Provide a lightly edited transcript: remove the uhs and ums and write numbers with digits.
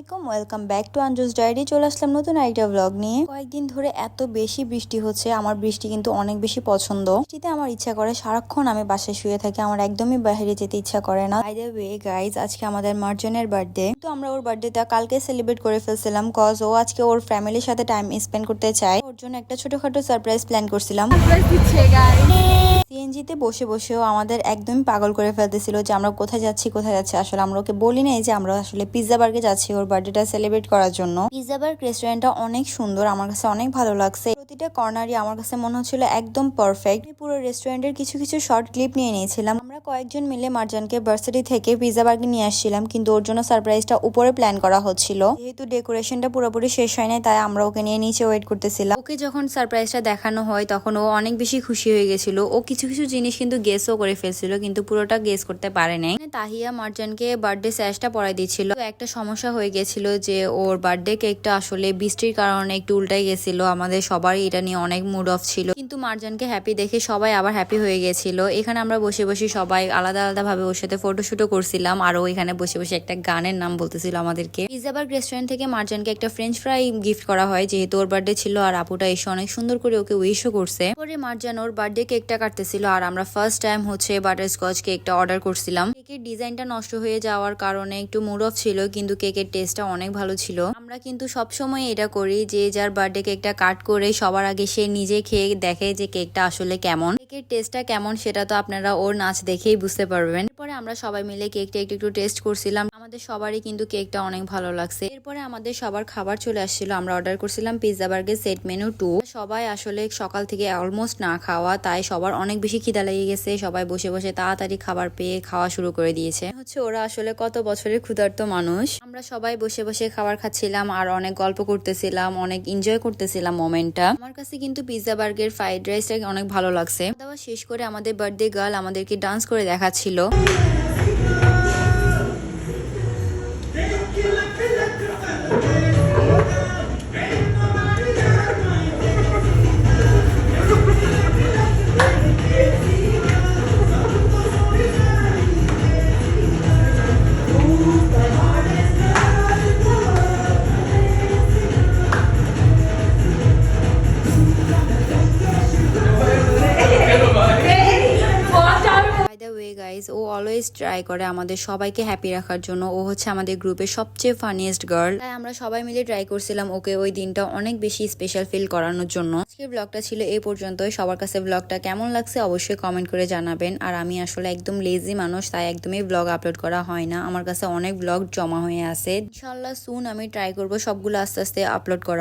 আলাইকুম, welcome back to আঞ্জুস diary. চলে আসলাম নতুন আরেকটা ব্লগ নিয়ে। কয়েকদিন ধরে এত বেশি বৃষ্টি হচ্ছে, আমার বৃষ্টি কিন্তু অনেক বেশি পছন্দ। বৃষ্টিতে আমার ইচ্ছা করে সারাক্ষণ আমি বাসায় শুয়ে থাকি, আমার একদমই বাইরে যেতে ইচ্ছা করে না। বাই দ্য ওয়ে গাইজ, আজকে আমাদের মার্জনের বার্থডে, তো আমরা ওর বার্থডেটা কালকে সেলিব্রেট করে ফেলছিলাম, কজ ও আজকে ওর ফ্যামিলির সাথে টাইম স্পেন্ড করতে চায়। ওর জন্য একটা ছোটখাটো সারপ্রাইজ প্ল্যান করছিলাম। সিএনজিতে বসে বসেও আমাদের একদমই পাগল করে ফেলতেছিল যে আমরা কোথায় যাচ্ছি। আসলে আমরা ওকে বলি নাই যে আমরা আসলে পিৎজা বার্গে যাচ্ছি ওর বার্থডেটা সেলিব্রেট করার জন্য। পিৎজা বার্গ রেস্টুরেন্টটা অনেক সুন্দর, আমার কাছে অনেক ভালো লাগছে। প্রতিটা কর্নারই আমার কাছে মনে হচ্ছিল একদম পারফেক্ট। পুরো রেস্টুরেন্টের কিছু কিছু শর্ট ক্লিপ নিয়ে নিয়েছিলাম। আমরা কয়েকজন মিলে মার্জানকে ভার্সিটি থেকে পিৎজা বার্গে নিয়ে আসছিলাম, কিন্তু ওর জন্য সারপ্রাইজটা উপরে প্ল্যান করা হচ্ছিল। যেহেতু ডেকোরেশনটা পুরোপুরি শেষ হয় নাই, তাই আমরা ওকে নিয়ে নিচে ওয়েট করতেছিলাম। ওকে যখন সারপ্রাইজটা দেখানো হয় তখন ও অনেক বেশি খুশি হয়ে গেছিল। ও কিছু কিছু জিনিস কিন্তু গেসও করে ফেলছিল, কিন্তু পুরোটা গেস করতে পারে নাই। তাহিয়া মার্জানকে বার্থডে স্যাশটা পরাই দিচ্ছিল। একটা সমস্যা হয়ে গেছিল যে ওর বার্থডে কেকটা আসলে বৃষ্টির কারণে একটু উল্টাই গেছিল। আমাদের সবারই এটা নিয়ে অনেক মুড অফ ছিল, কিন্তু মার্জানকে হ্যাপি দেখে সবাই আবার হ্যাপি হয়ে গেছিল। এখানে আমরা বসে বসে সবাই আলাদা আলাদা ভাবে ওর সাথে ফটোশুটও করছিলাম, আর ও এখানে বসে বসে একটা গানের নাম বলতেছিল আমাদেরকে। পিৎজা বার্গ রেস্টুরেন্ট থেকে মার্জানকে একটা ফ্রেঞ্চ ফ্রাই গিফট করা হয়, যেহেতু ওর বার্থডে ছিল, আর আপুটা এসে অনেক সুন্দর করে ওকে উইশও করছে। পরে মার্জান ওর বার্থডে কেকটা কাটতেছিল, আর আমরা ফার্স্ট টাইম হচ্ছে বাটারস্কচ কেকটা অর্ডার করছিলাম। কেকের ডিজাইনটা নষ্ট হয়ে যাওয়ার কারণে একটু মুড অফ ছিল, কিন্তু কেকের টেস্টটা অনেক ভালো ছিল। আমরা কিন্তু সবসময় এটা করি যে যার বার্থডে কেকটা কাট করে সবার আগে সে নিজে খেয়ে দেখে যে কেকটা আসলে কেমন, কেকের টেস্টটা কেমন, সেটা তো আপনারা ওর নাচ দেখেই বুঝতে পারবেন। এরপরে আমরা সবাই মিলে কেকটা একটু একটু টেস্ট করছিলাম। আমাদের সবারই কিন্তু কেকটা অনেক ভালো লাগছে। এরপরে আমাদের সবার খাবার চলে আসছিল। আমরা অর্ডার করছিলাম পিৎজা বার্গের সেট মেনু 2। সবাই আসলে সকাল থেকে অলমোস্ট না খাওয়া, তাই সবার অনেক বেশি খিদা লেগে গেছে। সবাই বসে বসে তাড়াতাড়ি খাবার পেয়ে খাওয়া শুরু করে দিয়েছে। ওরা আসলে কত বছরের ক্ষুধার্ত মানুষ। আমরা সবাই বসে বসে খাবার খাচ্ছিলাম আর অনেক গল্প করতেছিলাম, অনেক এনজয় করতেছিলাম মোমেন্টটা। আমার কাছে কিন্তু পিৎজা বার্গের ফ্রাইড রাইসটা অনেক ভালো লাগছে। খাওয়া শেষ করে আমাদের বার্থডে গার্ল আমাদেরকে ডান্স করে দেখাচ্ছিল। ও অলওয়েজ ট্রাই করে আমাদের সবাইকে হ্যাপি রাখার জন্য। ও হচ্ছে আমাদের গ্রুপের সবচেয়ে ফানিয়েস্ট গার্ল, তাই আমরা সবাই মিলে ট্রাই করছিলাম ওকে ওই দিনটা অনেক বেশি স্পেশাল ফিল করানোর জন্য। আজকের ব্লগটা ছিল এই পর্যন্তই। সবার কাছে ব্লগটা কেমন লাগছে অবশ্যই কমেন্ট করে জানাবেন। আর আমি আসলে একদম লেজি মানুষ, তাই একদমই ব্লগ আপলোড করা হয় না। আমার কাছে অনেক ব্লগ জমা হয়ে আছে। ইনশাআল্লাহ সুন আমি ট্রাই করবো সবগুলো আস্তে আস্তে আপলোড করার।